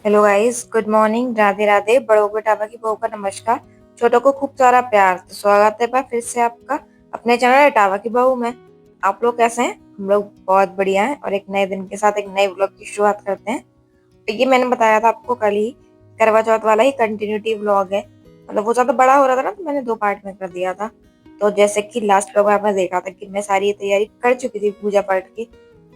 Hello guys, good morning, Radhe Radhe. बड़ों को टापा की बहू का नमस्कार। छोटों को खूब सारा प्यार। तो स्वागत है फिर से आपका अपने चैनल टापा की बहू में। आप लोग कैसे हैं? हम लोग बहुत बढ़िया हैं और एक नए दिन के साथ एक नए व्लॉग की शुरुआत करते हैं। तो ये मैंने बताया था आपको कल ही, करवा चौथ वाला ही कंटिन्यूटी व्लॉग है। मतलब वो ज्यादा बड़ा हो रहा था ना, तो मैंने दो पार्ट में कर दिया था। तो जैसे कि लास्ट व्लॉग में आपने देखा था कि मैं सारी तैयारी कर चुकी थी पूजा पाठ की।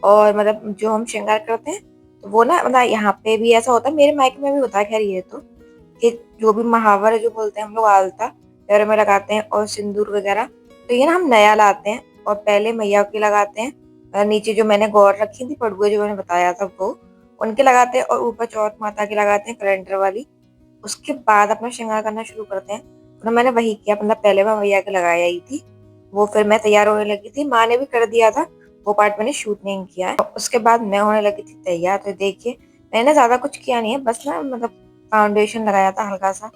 और मतलब जो हम श्रृंगार करते हैं, तो वो ना मतलब यहाँ पे भी ऐसा होता है, मेरे मायके में भी होता है। खैर ये कि जो भी महावर है, जो बोलते हैं हम लोग, आलता पैरों में लगाते हैं और सिंदूर वगैरह। तो ये ना हम नया लाते हैं और पहले मैया की लगाते हैं। नीचे जो मैंने गौर रखी थी पड़ुए, जो मैंने बताया था, वो उनके लगाते हैं और ऊपर चौथ माता की लगाते हैं, कैलेंडर वाली। उसके बाद अपना श्रृंगार करना शुरू करते हैं। तो मैंने वही किया, मतलब पहले मैं मैया के लगाया ही थी। वो फिर मैं तैयार होने लगी थी, माँ ने भी कर दिया था। वो पार्ट मैंने शूट नहीं किया है। उसके बाद मैं होने लगी थी तैयार। तो देखिए, मैंने ना ज्यादा कुछ किया नहीं है, बस ना मतलब फाउंडेशन लगाया था हल्का सा,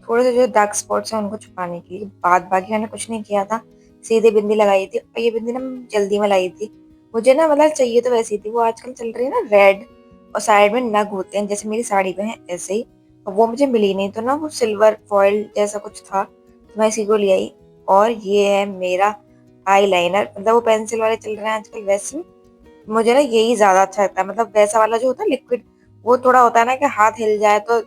थोड़े से जो डार्क स्पॉट्स हैं उनको छुपाने के लिए। बाद बाकी मैंने कुछ नहीं किया था। सीधे बिंदी लगाई थी, और ये बिंदी ना मैं जल्दी में लाई थी। मुझे ना मतलब चाहिए तो वैसी थी, वो आजकल चल रही है ना रेड, और साइड में नग होते हैं जैसे मेरी साड़ी पे है ऐसे ही। और वो मुझे मिली नहीं, तो ना वो सिल्वर फॉइल जैसा कुछ था, तो मैं इसी को ले आई। और ये है मेरा आई लाइनर, मतलब वो पेंसिल वाले चल रहे हैं आजकल, वैसे मुझे ना यही ज्यादा अच्छा लगता है। मतलब वैसा वाला जो होता है लिक्विड, वो थोड़ा होता है ना कि हाथ हिल जाए तो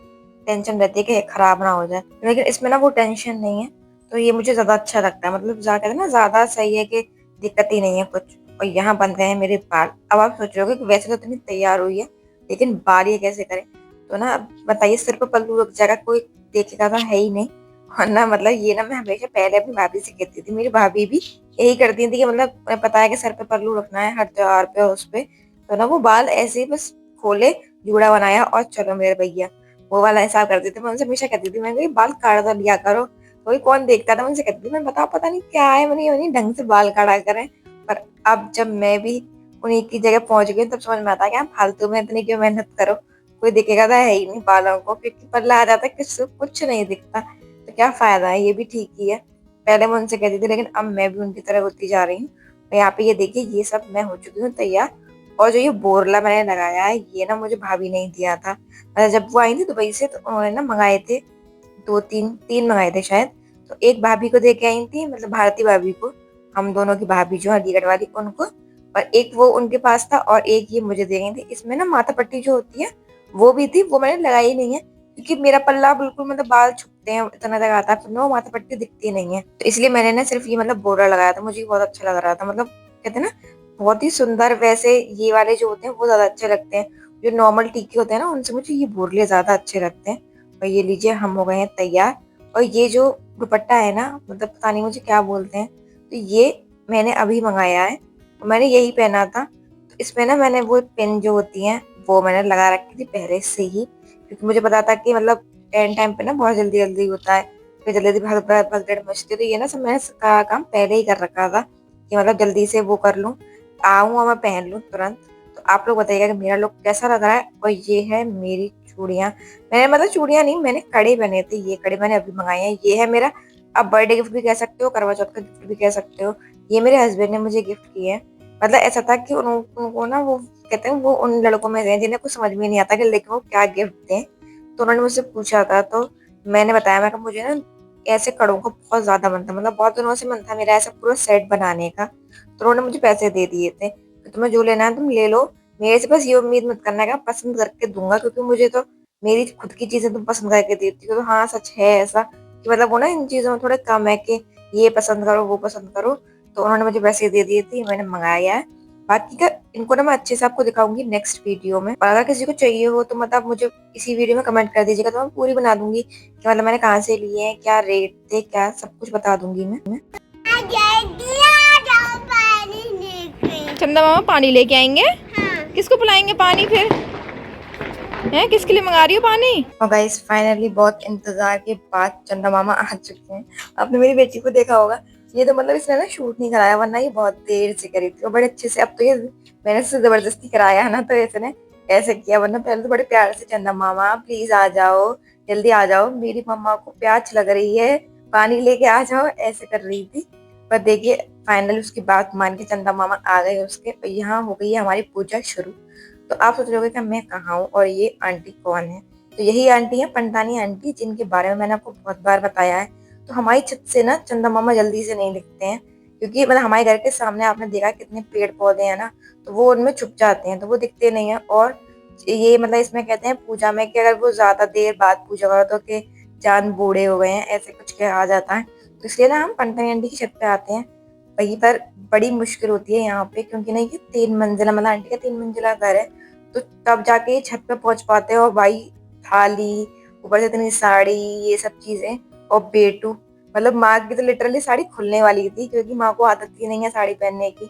टेंशन रहती है कि खराब ना हो जाए, लेकिन इसमें ना वो टेंशन नहीं है। तो ये मुझे ज्यादा अच्छा लगता है, मतलब कहते हैं ना, ज्यादा सही है कि दिक्कत ही नहीं है कुछ। और यहाँ बन रहे हैं मेरे बाल। अब आप सोच रहे हो कि वैसे तो इतनी तैयार हुई है, लेकिन बाल ये कैसे करें? तो ना अब बताइए, सिर पर पल्लू रख जाएगा, कोई देखेगा तो है ही नहीं। और ना मतलब ये ना मैं हमेशा पहले अपनी भाभी से कहती थी, मेरी भाभी भी यही करती थी कि मतलब उन्हें पता है कि सर पे पल्लू रखना है हर त्योहार पे, उस पे तो ना वो बाल ऐसे ही बस खोले, जूड़ा बनाया और चलो मेरे भैया, वो वाला हिसाब करते थे। मैं उनसे हमेशा कहती थी, मैं कही बाल काट तो लिया करो। कोई कौन देखता था, उनसे कहती थी मैं, बताओ पता नहीं क्या है, मैंने उन्हीं ढंग से बाल काटा करें। पर अब जब मैं भी उन्हीं की जगह पहुंच गई, तब समझ में आता है कि आप फालतू में इतनी क्यों मेहनत करो। कोई दिखेगा तो है ही नहीं बालों को, क्योंकि पल्ला आ जाता है, किससे कुछ नहीं दिखता, तो क्या फायदा है। ये भी ठीक ही है। पहले मैं उनसे कहती थी, लेकिन अब मैं भी उनकी तरह होती जा रही हूँ। तो यहाँ पे ये देखिए, ये सब मैं हो चुकी हूँ तैयार। और जो ये बोरला मैंने लगाया है, ये ना मुझे भाभी ने ही दिया था। जब वो आई थी दुबई से, तो उन्होंने ना मंगाए थे, दो तीन तीन मंगाए थे शायद। तो एक भाभी को दे के आई थी, मतलब भारती भाभी को, हम दोनों की भाभी जो है अलीगढ़ वाली, उनको। और एक वो उनके पास था, और एक ये मुझे दे गई थी। इसमें ना माथा पट्टी जो होती है वो भी थी, वो मैंने लगाई नहीं है, क्योंकि मेरा पल्ला बिल्कुल मतलब बाल छुपते हैं इतना तक आता है, फिर ना वो माथा पट्टी दिखती नहीं है, तो इसलिए मैंने ना सिर्फ ये मतलब बोरा लगाया था। मुझे बहुत अच्छा लग रहा था, मतलब कहते हैं ना, बहुत ही सुंदर। वैसे ये वाले जो होते हैं वो ज्यादा अच्छे लगते हैं, जो नॉर्मल टीके होते हैं ना, उनसे मुझे ये बोरले ज्यादा अच्छे लगते हैं। और ये लीजिए, हम हो गए हैं तैयार। और ये जो दुपट्टा है ना, मतलब पता नहीं मुझे क्या बोलते हैं, तो ये मैंने अभी मंगाया है, और मैंने यही पहना था। तो इसमें ना मैंने वो पिन जो होती हैं वो मैंने लगा रखी थी पहले से ही, क्योंकि मुझे पता था कि मतलब एंड टाइम पे ना बहुत जल्दी जल्दी होता है, फिर जल्दी जल्दी भगदड़ मचती है। तो ये ना सब मैंने का काम पहले ही कर रखा था, कि मतलब जल्दी से वो कर लूँ, आऊँ और मैं पहन लूँ तुरंत। तो आप लोग बताइएगा कि मेरा लुक कैसा लग रहा है। और ये है मेरी चूड़ियाँ। मैंने मतलब चूड़ियाँ नहीं, मैंने कड़े बने थे, ये कड़े मैंने अभी मंगाए हैं। ये है मेरा, आप बर्थडे गिफ्ट भी कह सकते हो, करवा चौथ का गिफ्ट भी कह सकते हो। ये मेरे हस्बैंड ने मुझे गिफ्ट किए हैं। मतलब ऐसा था कि उनको ना, वो कहते हैं वो उन लड़कों में से हैं जिन्हें कुछ समझ में नहीं आता कि लेकिन वो क्या गिफ्ट दें। तो उन्होंने मुझसे पूछा था, तो मैंने बताया, मैं मुझे ना ऐसे कड़ों का बहुत ज्यादा मन था, मतलब बहुत दिनों से मन था मेरा ऐसा पूरा सेट बनाने का। तो उन्होंने मुझे पैसे दे दिए थे कि तुम्हें जो लेना है तुम ले लो। मेरे से बस ये उम्मीद मत करना कि पसंद करके दूंगा, क्योंकि मुझे तो मेरी खुद की चीजें तुम पसंद करके देती हो। तो हाँ, सच है ऐसा कि मतलब वो ना इन चीजों में थोड़े कम है कि ये पसंद करो वो पसंद करो। तो उन्होंने मुझे पैसे दे दिए थे, मैंने मंगाया है। बाकी का इनको ना मैं अच्छे से आपको दिखाऊंगी नेक्स्ट वीडियो में। और अगर किसी को चाहिए हो तो मतलब मुझे इसी वीडियो में कमेंट कर दीजिएगा, तो मैं पूरी बना दूंगी कि मतलब मैंने कहाँ से लिए हैं, क्या रेट थे, क्या सब कुछ बता दूंगी मैं। चंदा मामा पानी लेके आएंगे। हाँ। किसको पिलाएंगे पानी फिर? हैं, किसके लिए मंगा रही हो पानी? और गाइस, फाइनली बहुत इंतजार के बाद चंदा मामा आ चुके हैं। आपने मेरी बेटी को देखा होगा, ये तो मतलब इसने ना शूट नहीं कराया, वरना ये बहुत देर से करी थी और बड़े अच्छे से। अब तो ये मैंने इससे जबरदस्ती कराया है ना, तो इसने ऐसे किया, वरना पहले तो बड़े प्यार से, चंदा मामा प्लीज आ जाओ, जल्दी आ जाओ, मेरी मम्मा को प्यास लग रही है, पानी लेके आ जाओ, ऐसे कर रही थी। पर देखिए, फाइनली उसकी बात मान के चंदा मामा आ गए उसके, और यहाँ हो गई है हमारी पूजा शुरू। तो आप सोच रहे होगे कि मैं कहाँ हूँ और ये आंटी कौन है। तो यही आंटी है पंतानी आंटी, जिनके बारे में मैंने आपको बहुत बार बताया है। तो हमारी छत से ना चंदा मामा जल्दी से नहीं दिखते हैं, क्योंकि मतलब हमारे घर के सामने आपने देखा कितने पेड़ पौधे हैं ना, तो वो उनमें छुप जाते हैं, तो वो दिखते नहीं है। और ये मतलब इसमें कहते हैं पूजा में कि अगर वो ज्यादा देर बाद पूजा करो तो कि चांद बूढ़े हो गए हैं, ऐसे कुछ कहा जाता है। तो इसलिए ना हम पंतानी आंटी की छत पे आते हैं। वहीं पर बड़ी मुश्किल होती है यहाँ पे, क्योंकि ना ये 3 मंजिला, मतलब आंटी का 3 मंजिला घर है। तो तब जाके ये छत पे पहुंच पाते हैं। और भाई थाली, ऊपर से इतनी साड़ी, ये सब चीजें, और बेटू, मतलब माँ की तो लिटरली साड़ी खुलने वाली थी, क्योंकि माँ को आदत ही नहीं है साड़ी पहनने की।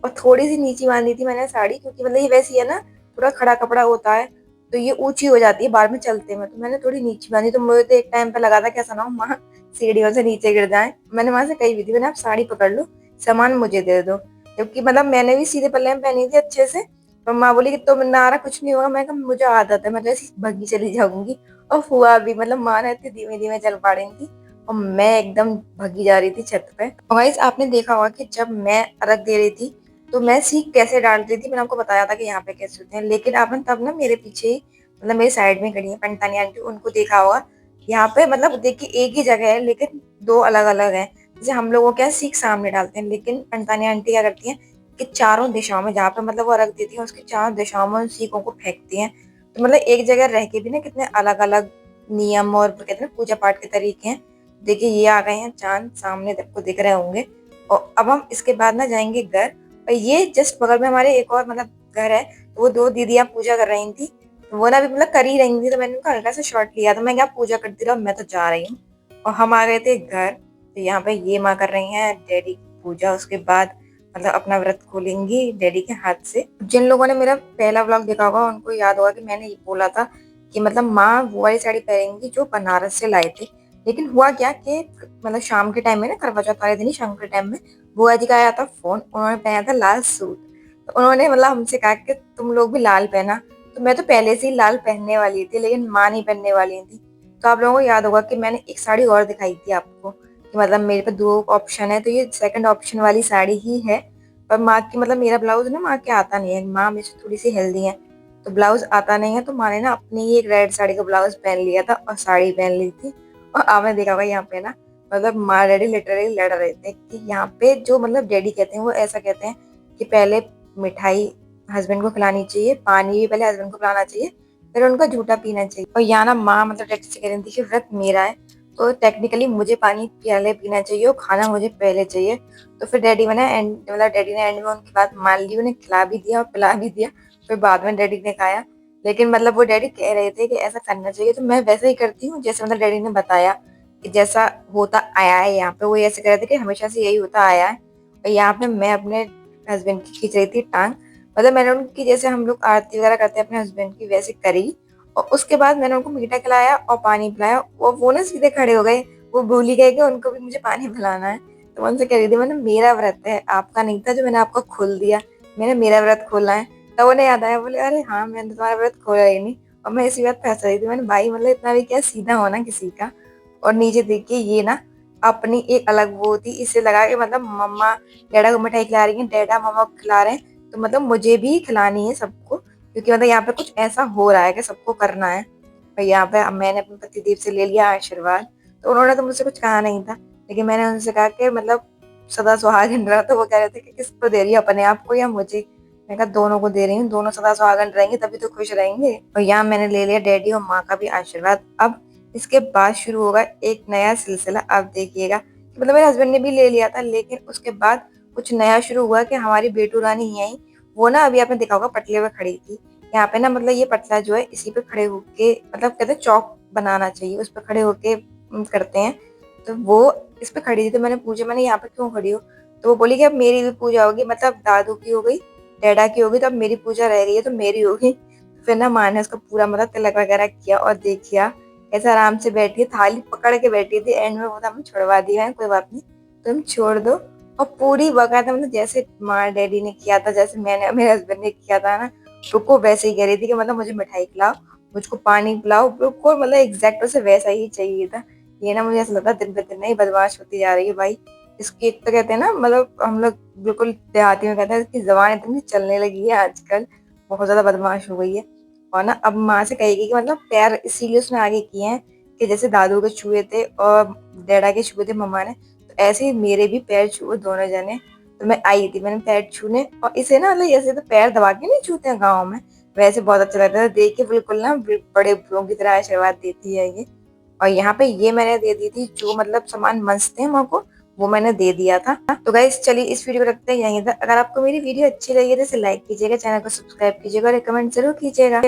और थोड़ी सी नीची बांधी थी मैंने साड़ी, क्योंकि मतलब ये वैसी है ना, थोड़ा खड़ा कपड़ा होता है, तो ये ऊंची हो जाती है बाद में चलते में, तो मैंने थोड़ी नीची बांधी। तो मुझे तो एक टाइम पे लगा था कैसा ना हो माँ सीढ़ियों से नीचे गिर जाए। मैंने वहां से कही भी थी, मैंने आप साड़ी पकड़ लो, सामान मुझे दे दो, जबकि मतलब मैंने भी सीधे पल्ले में पहनी थी अच्छे से। तो माँ बोली कि तुम ना आ रहा कुछ नहीं होगा। मैं कहा मुझे आदत है, मैं तो ऐसी भगी चली जाऊंगी। और फुआ भी, मतलब माँ रहती धीमे धीमे चल पा रही थी, और मैं एकदम भगी जा रही थी छत पे। और गाइस आपने देखा होगा कि जब मैं अर्घ दे रही थी, तो मैं सीख कैसे डाल रही थी, मैंने आपको बताया था कि यहाँ पे कैसे होते हैं। लेकिन आपने तब ना मेरे पीछे ही, मतलब मेरे साइड में खड़ी है पंतानी आंटी, उनको देखा होगा। यहाँ पे मतलब देखिए एक ही जगह है, लेकिन दो अलग अलग है। जैसे हम लोगों क्या सीख सामने डालते हैं, लेकिन पंतानी आंटी क्या करती है कि चारों दिशाओं में, जहाँ पे मतलब वो रख देती है, उसकी चारों दिशाओं में उन सीखों को फेंकती हैं। तो मतलब एक जगह रह के भी ना कितने अलग अलग नियम और कहते हैं ना पूजा पाठ के तरीके हैं। देखिए ये आ गए हैं चांद, सामने सबको दिख रहे होंगे। और अब हम इसके बाद ना जाएंगे घर। और ये जस्ट बगल में हमारे एक और मतलब घर है, तो वो दो दीदियां पूजा कर रही थी, तो वो ना भी मतलब कर ही रही थी। तो मैंने उनका हल्का सा शॉट लिया, तो मैं क्या पूजा करती रहो, मैं तो जा रही हूँ। और हम आ गए थे घर। तो यहाँ पे ये माँ कर रही हैं डैडी की पूजा। उसके बाद मतलब अपना व्रत खोलेंगी डैडी के हाथ से। जिन लोगों ने मेरा पहला व्लॉग देखा होगा उनको याद होगा कि मैंने ये बोला था कि मतलब माँ वो वाली साड़ी पहनेंगी जो बनारस से लाए थे। लेकिन हुआ क्या कि मतलब शाम के टाइम में ना, करवा चौथ वाले दिन ही शाम के टाइम में बुआ जी का आया था फोन, उन्होंने पहना था लाल सूट। तो उन्होंने मतलब हमसे कहा कि तुम लोग भी लाल पहना। तो मैं तो पहले से ही लाल पहनने वाली थी, लेकिन माँ नहीं पहनने वाली थी। तो आप लोगों को याद होगा कि मैंने एक साड़ी और दिखाई थी आपको, कि मतलब मेरे पे दो ऑप्शन है, तो ये सेकंड ऑप्शन वाली साड़ी ही है। पर माँ की मतलब मेरा ब्लाउज ना माँ के आता नहीं है, माँ मेरे से थोड़ी सी हेल्दी है, तो ब्लाउज आता नहीं है। तो माँ ने ना अपनी ही एक रेड साड़ी का ब्लाउज पहन लिया था और साड़ी पहन ली थी। और आपने देखा होगा यहाँ पे ना, मतलब माँ डैडी लिटरली लड़ रहे थे कि यहाँ पे जो मतलब डैडी कहते हैं वो ऐसा कहते हैं कि पहले मिठाई हस्बैंड को खिलानी चाहिए, पानी भी पहले हस्बैंड को पिलाना चाहिए, फिर उनका झूठा पीना चाहिए। और यहाँ ना माँ मतलब डैडी से कह रही थी कि व्रत मेरा है, तो टेक्निकली मुझे पानी पहले पीना चाहिए और खाना मुझे पहले चाहिए। तो फिर डैडी मैंने एंड मतलब डैडी ने एंड में उनकी बात मान ली, उन्हें खिला भी दिया और पिला भी दिया। फिर बाद में डैडी ने खाया। लेकिन मतलब वो डैडी कह रहे थे कि ऐसा करना चाहिए, तो मैं वैसे ही करती हूँ जैसे मतलब डैडी ने बताया कि जैसा होता आया है यहाँ पे। वो ऐसे कह रहे थे कि हमेशा से यही होता आया है। और यहाँ पे मैं अपने हस्बैंड की खींच रही थी टांग, मतलब मैंने उनकी जैसे हम लोग आरती वगैरह करते हैं अपने हस्बैंड की, वैसे करी। और उसके बाद मैंने उनको मीठा खिलाया और पानी पिलाया, और वो ना सीधे खड़े हो गए। वो भूल ही गए कि उनको भी मुझे पानी पिलाना है। तो मैं उनसे कह रही थी मैंने मेरा व्रत है, आपका नहीं था जो मैंने आपको खोल दिया, मैंने मेरा व्रत खोला है। तब उन्हें याद आया, बोले अरे हाँ मैंने तो तुम्हारा व्रत खोला ही नहीं। और मैं इसी बात फंस रही थी, मैंने भाई मतलब इतना भी क्या सीधा होना किसी का। और नीचे देखिए ये ना अपनी एक अलग वो थी, इसे लगा के मतलब मम्मा डैडा को मिठाई खिला रही है, डैडा मम्मा को खिला रहे हैं, तो मतलब मुझे भी खिलानी है सबको, क्योंकि मतलब यहाँ पे कुछ ऐसा हो रहा है कि सबको करना है। और यहाँ पे मैंने अपने पतिदेव से ले लिया आशीर्वाद। तो उन्होंने तो मुझसे कुछ कहा नहीं था, लेकिन मैंने उनसे कहा कि मतलब सदा सुहागन रहा। तो वो कह रहे थे कि किसको दे रही है, अपने आप को या मुझे। मैं कहा दोनों को दे रही हूँ, दोनों सदा सुहागन रहेंगे तभी तो खुश रहेंगे। और यहाँ मैंने ले लिया डैडी और माँ का भी आशीर्वाद। अब इसके बाद शुरू होगा एक नया सिलसिला, आप देखिएगा। मतलब मेरे हस्बैंड ने भी ले लिया था, लेकिन उसके बाद कुछ नया शुरू हुआ कि हमारी बेटू रानी यही, वो ना अभी आपने देखा होगा पटले पे खड़ी थी। यहाँ पे ना मतलब ये पटला जो है इसी पे खड़े होके, मतलब कहते हैं चौक बनाना चाहिए, उस पे खड़े होके करते हैं। तो वो इस पे खड़ी थी, तो मैंने पूछा मैंने यहाँ पे क्यों खड़ी हो। तो वो बोली कि अब मेरी भी पूजा होगी, मतलब दादू की हो गई, डैडा की होगी, तो अब मेरी पूजा रह गई है तो मेरी होगी। फिर ना माँ ने उसका पूरा मतलब तिलक वगैरह किया, और देखिया ऐसा आराम से बैठी है, थाली पकड़ के बैठी थी। एंड में बोला हम छुड़वा दिया है, कोई बात नहीं तुम छोड़ दो। और पूरी बकायदा मतलब जैसे माँ डैडी ने किया था, जैसे मैंने मेरे हस्बैंड ने किया था ना, रुको वैसे ही कह रही थी कि मतलब मुझे मिठाई खिलाओ, मुझको पानी पिलाओ, बिल्कुल मतलब एग्जैक्ट उसे वैसा ही चाहिए था। ये ना मुझे ऐसा लगता है दिन पे दिन नहीं बदमाश होती जा रही है भाई। इसकी एक तो कहते हैं ना, मतलब हम लोग बिल्कुल देहाती में कहते हैं इसकी जबान इतनी चलने लगी है आजकल, बहुत ज्यादा बदमाश हो गई है। और ना अब माँ से कहेगी कि मतलब पैर इसीलिए उसने आगे किए हैं कि जैसे दादू के छुए थे और डैडा के छुए थे मम्मा ने, तो ऐसे ही मेरे भी पैर छुए दोनों जने। तो मैं आई थी मैंने पैर छूने, और इसे ना मतलब ऐसे तो पैर दबा के नहीं छूते हैं गाँव में, वैसे बहुत अच्छा लगता था देख के, बिल्कुल ना बड़े बुरों की तरह आशीर्वाद देती है ये। और यहाँ पे ये मैंने दे दी थी जो मतलब सामान मंसते हैं माँ को, वो मैंने दे दिया था। तो गाइस चलिए इस वीडियो को रखते हैं यहीं तक। अगर आपको मेरी वीडियो अच्छी लगी तो इसे लाइक कीजिएगा, चैनल को सब्सक्राइब कीजिएगा और कमेंट जरूर कीजिएगा।